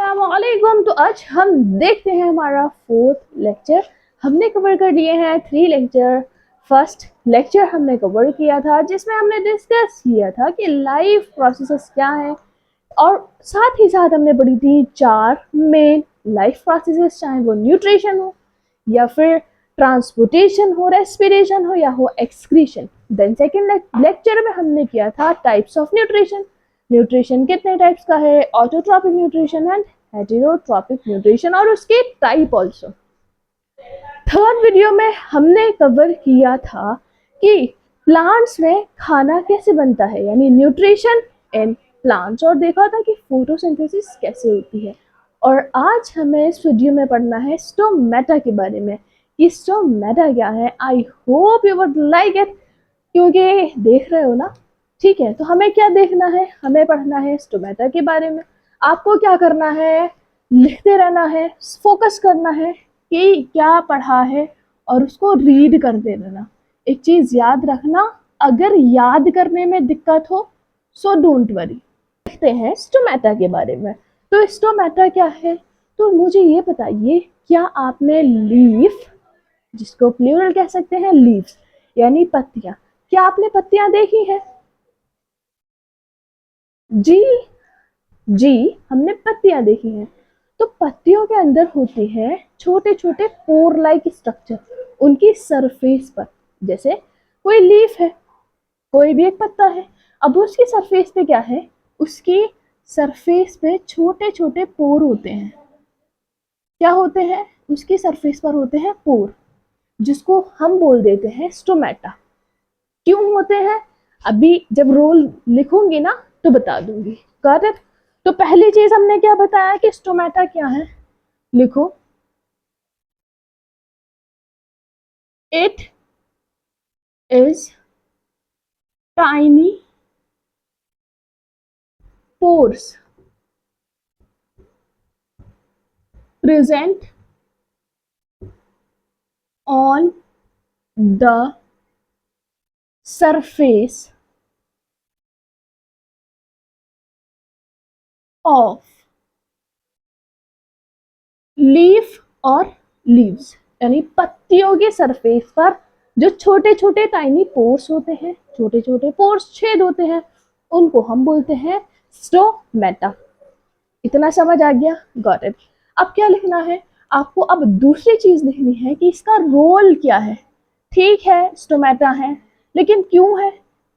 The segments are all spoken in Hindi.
अस्सलामुअलैकुम। तो आज हम देखते हैं हमारा 4th लेक्चर। हमने कवर कर लिए हैं 3 लेक्चर। फर्स्ट लेक्चर हमने कवर किया था जिसमें हमने डिस्कस किया था कि लाइफ प्रोसेसेस क्या है, और साथ ही साथ हमने पढ़ी थी 4 मेन लाइफ प्रोसेसेस, चाहे वो न्यूट्रिशन हो या फिर ट्रांसपोर्टेशन हो, रेस्पिरेशन हो या हो एक्सक्रीशन। देन सेकेंड लेक्चर में हमने किया था टाइप्स ऑफ न्यूट्रिशन। न्यूट्रिशन कितने टाइप्स का है, autotrophic nutrition and heterotrophic nutrition, और उसके टाइप ऑल्सो। थर्ड वीडियो में हमने कवर किया था कि प्लांट्स में खाना कैसे बनता है, यानी न्यूट्रिशन इन प्लांट्स, और देखा था कि फोटोसिंथेसिस कैसे होती है। और आज हमें इस वीडियो में पढ़ना है स्टोमेटा के बारे में कि स्टोमेटा क्या है। I hope you would like it, क्योंकि देख रहे हो ना। ठीक है, तो हमें क्या देखना है, हमें पढ़ना है स्टोमेटा के बारे में। आपको क्या करना है, लिखते रहना है, फोकस करना है कि क्या पढ़ा है और उसको रीड करते रहना। एक चीज याद रखना, अगर याद करने में दिक्कत हो सो डोंट वरी। देखते हैं स्टोमेटा के बारे में। तो स्टोमेटा क्या है, तो मुझे ये बताइए, क्या आपने लीफ, जिसको प्लूरल कह सकते हैं लीव्स यानी पत्तियां, क्या आपने पत्तियां देखी हैं? जी जी, हमने पत्तियां देखी हैं। तो पत्तियों के अंदर होते हैं छोटे छोटे पोर लाइक स्ट्रक्चर उनकी सरफेस पर। जैसे कोई लीफ है, कोई भी एक पत्ता है, अब उसकी सरफेस पे क्या है, उसकी सरफेस पे छोटे छोटे पोर होते हैं। क्या होते हैं, उसकी सरफेस पर होते हैं पोर, जिसको हम बोल देते हैं स्टोमेटा। क्यों होते हैं, अभी जब रोल लिखूंगी ना तो बता दूंगी। Got it. तो पहली चीज हमने क्या बताया कि स्टोमेटा क्या है, लिखो, it is tiny pores present on the surface of leaf और लीव्स, यानी पत्तियों के सरफेस पर जो छोटे छोटे टाइनी पोर्स होते हैं, छोटे छोटे पोर्स, छेद होते हैं, उनको हम बोलते हैं स्टोमेटा। इतना समझ आ गया? Got it. अब क्या लिखना है आपको, अब दूसरी चीज लिखनी है कि इसका रोल क्या है। ठीक है, स्टोमेटा है, लेकिन क्यों है,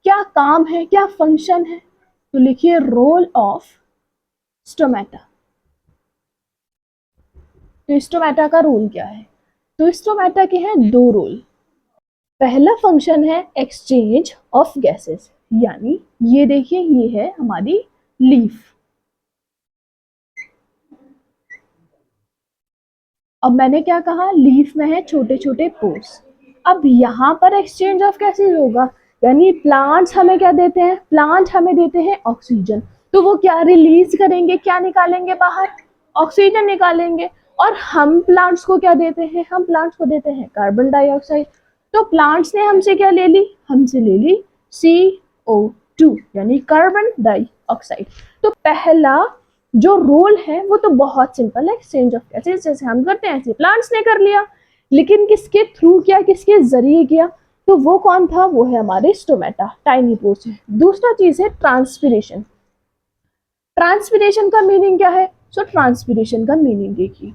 क्या काम है, क्या फंक्शन है, तो लिखिए रोल ऑफ स्टोमेटा। तो स्टोमेटा का रोल क्या है, तो स्टोमेटा के हैं 2 रोल। पहला फंक्शन है एक्सचेंज ऑफ गैसेस, यानी ये देखिए, ये है हमारी लीफ। अब मैंने क्या कहा, लीफ में है छोटे छोटे पोर्स। अब यहाँ पर एक्सचेंज ऑफ गैसेस होगा, यानी प्लांट्स हमें क्या देते हैं, प्लांट हमें देते हैं ऑक्सीजन। तो वो क्या रिलीज करेंगे, क्या निकालेंगे बाहर, ऑक्सीजन निकालेंगे। और हम प्लांट्स को क्या देते हैं, हम प्लांट्स को देते हैं कार्बन डाइऑक्साइड। तो प्लांट्स ने हमसे क्या ले ली, हमसे ले ली CO2 यानी कार्बन डाइऑक्साइड। तो पहला जो रोल है वो तो बहुत सिंपल है, एक्सचेंज ऑफ गैसेस, जैसे हम करते हैं ऐसे प्लांट्स ने कर लिया। लेकिन किसके थ्रू किया, किसके जरिए किया, तो वो कौन था, वो है हमारे स्टोमेटा, टाइनी पोर्स है। दूसरा चीज है ट्रांसपिरेशन। ट्रांसपिरेशन का मीनिंग क्या है, सो ट्रांसपिरेशन का मीनिंग देखिए,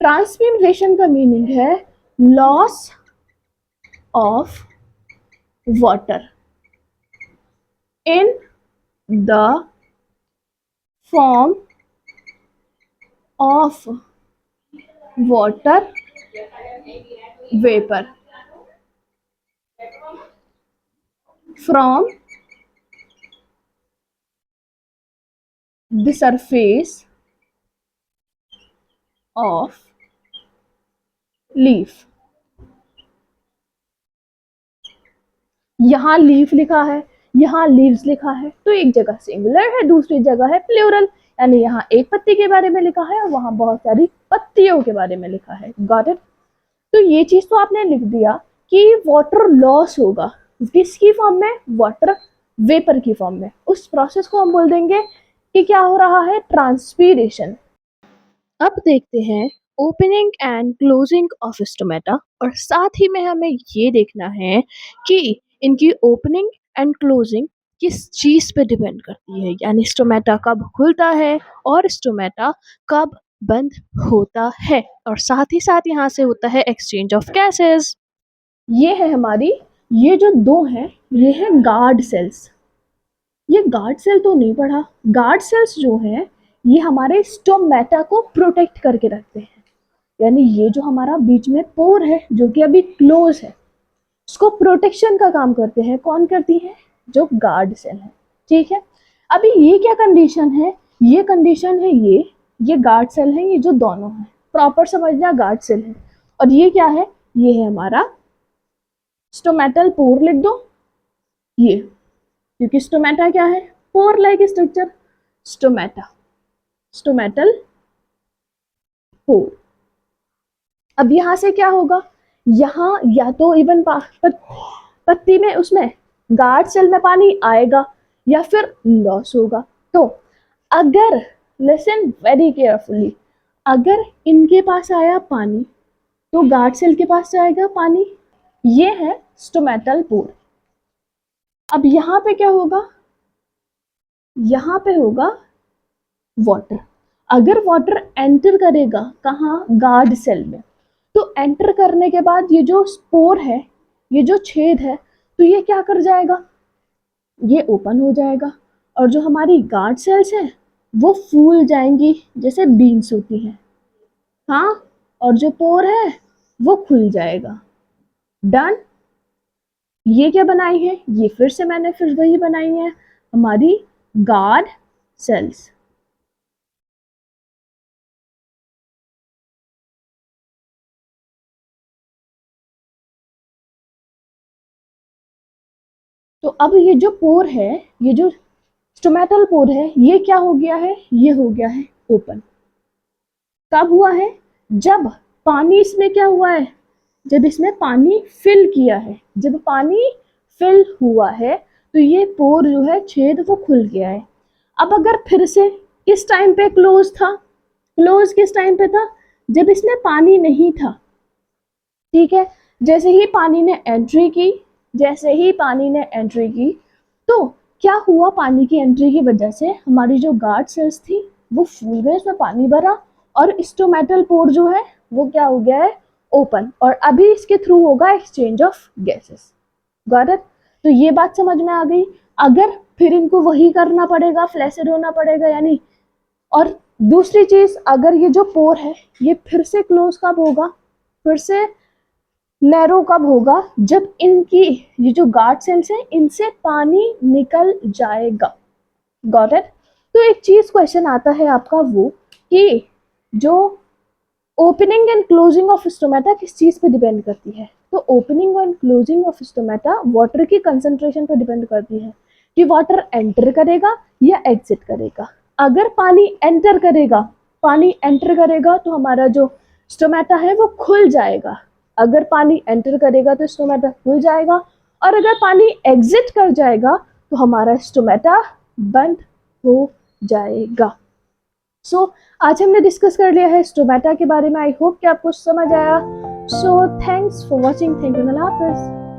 ट्रांसपिरेशन का मीनिंग है loss of water in the form of water vapor from the surface of leaf। यहाँ लीफ लिखा है, यहाँ लीव्स लिखा है, तो एक जगह सिंगुलर है, दूसरी जगह है प्लूरल, यानी यहाँ एक पत्ती के बारे में लिखा है और वहां बहुत सारी पत्तियों के बारे में लिखा है। Got it. तो ये चीज तो आपने लिख दिया कि वाटर लॉस होगा, किसकी फॉर्म में, वाटर वेपर की फॉर्म में। उस प्रोसेस को हम बोल देंगे कि क्या हो रहा है, ट्रांसपीरेशन। अब देखते हैं opening and closing of stomata, और साथ ही में हमें ये देखना है कि इनकी ओपनिंग एंड क्लोजिंग किस चीज़ पे डिपेंड करती है, यानी स्टोमेटा कब खुलता है और स्टोमेटा कब बंद होता है, और साथ ही साथ यहाँ से होता है एक्सचेंज ऑफ गैसेस। ये है हमारी, ये जो दो हैं ये है गार्ड सेल्स। ये गार्ड सेल तो नहीं पढ़ा, गार्ड सेल्स जो है ये हमारे स्टोमेटा को प्रोटेक्ट करके रखते हैं, यानी ये जो हमारा बीच में पोर है जो कि अभी क्लोज है, उसको प्रोटेक्शन का काम करते हैं। कौन करती है, जो गार्ड सेल है। ठीक है, अभी ये क्या कंडीशन है, ये कंडीशन है ये गार्ड सेल है, ये जो दोनों है प्रॉपर समझना, गार्ड सेल है। और ये क्या है, ये है हमारा स्टोमेटल पोर, लिख दो ये, क्योंकि स्टोमेटा क्या है, pore like structure, stomata, stomatal pore. अब यहाँ से क्या होगा, यहाँ या तो इवन पत्ती में उसमें गार्ड सेल में पानी आएगा या फिर लॉस होगा। तो अगर, लिसन वेरी केयरफुली, अगर इनके पास आया पानी तो गार्ड सेल के पास जाएगा पानी, ये है स्टोमेटल पोर। अब यहाँ पे क्या होगा, यहाँ पे होगा वाटर। अगर वाटर एंटर करेगा कहाँ, गार्ड सेल में, तो एंटर करने के बाद ये जो स्पोर है, ये जो छेद है, तो ये क्या कर जाएगा, ये ओपन हो जाएगा, और जो हमारी गार्ड सेल्स हैं वो फूल जाएंगी जैसे बीन्स होती हैं। हाँ, और जो पोर है वो खुल जाएगा। डन। ये क्या बनाई है, ये फिर से मैंने फिर वही बनाई है, हमारी गार्ड सेल्स। तो अब ये जो पोर है, ये जो स्टोमेटल पोर है, ये क्या हो गया है, ये हो गया है ओपन। कब हुआ है, जब पानी इसमें क्या हुआ है, जब इसमें पानी फिल किया है, जब पानी फिल हुआ है तो ये पोर जो है, छेद वो खुल गया है। अब अगर फिर से किस टाइम पे क्लोज था, क्लोज किस टाइम पे था, जब इसमें पानी नहीं था। ठीक है, जैसे ही पानी ने एंट्री की, जैसे ही पानी ने एंट्री की, तो क्या हुआ, पानी की एंट्री की वजह से हमारी जो गार्ड सेल्स थी वो फूल गए, उसमें पानी भरा, और स्टोमेटल पोर जो है वो क्या हो गया है, ओपन, और अभी इसके थ्रू होगा exchange of gases. Got it. तो ये बात समझ में आ गई। अगर फिर इनको वही करना पड़ेगा, फ्लैसिड होना पड़ेगा यानी। और दूसरी चीज, अगर ये जो पोर है ये फिर से क्लोज कब होगा, फिर से नैरो कब होगा, जब इनकी ये जो गार्ड सेल्स हैं इनसे पानी निकल जाएगा। Got it. तो एक चीज क्वेश्चन आता है आपका वो, कि जो opening and closing of stomata किस चीज पे डिपेंड करती है, तो opening and closing of stomata water की कंसंट्रेशन पे डिपेंड करती है, कि वाटर एंटर करेगा या एग्जिट करेगा। अगर पानी एंटर करेगा, पानी एंटर करेगा तो हमारा जो स्टोमेटा है वो खुल जाएगा। अगर पानी एंटर करेगा तो स्टोमेटा खुल जाएगा, और अगर पानी एग्जिट कर जाएगा तो हमारा स्टोमेटा बंद हो जाएगा। सो आज हमने डिस्कस कर लिया है स्टोमेटा के बारे में। आई होप कि आपको समझ आया। So thanks for watching, thank you, अल्लाह हाफिज़।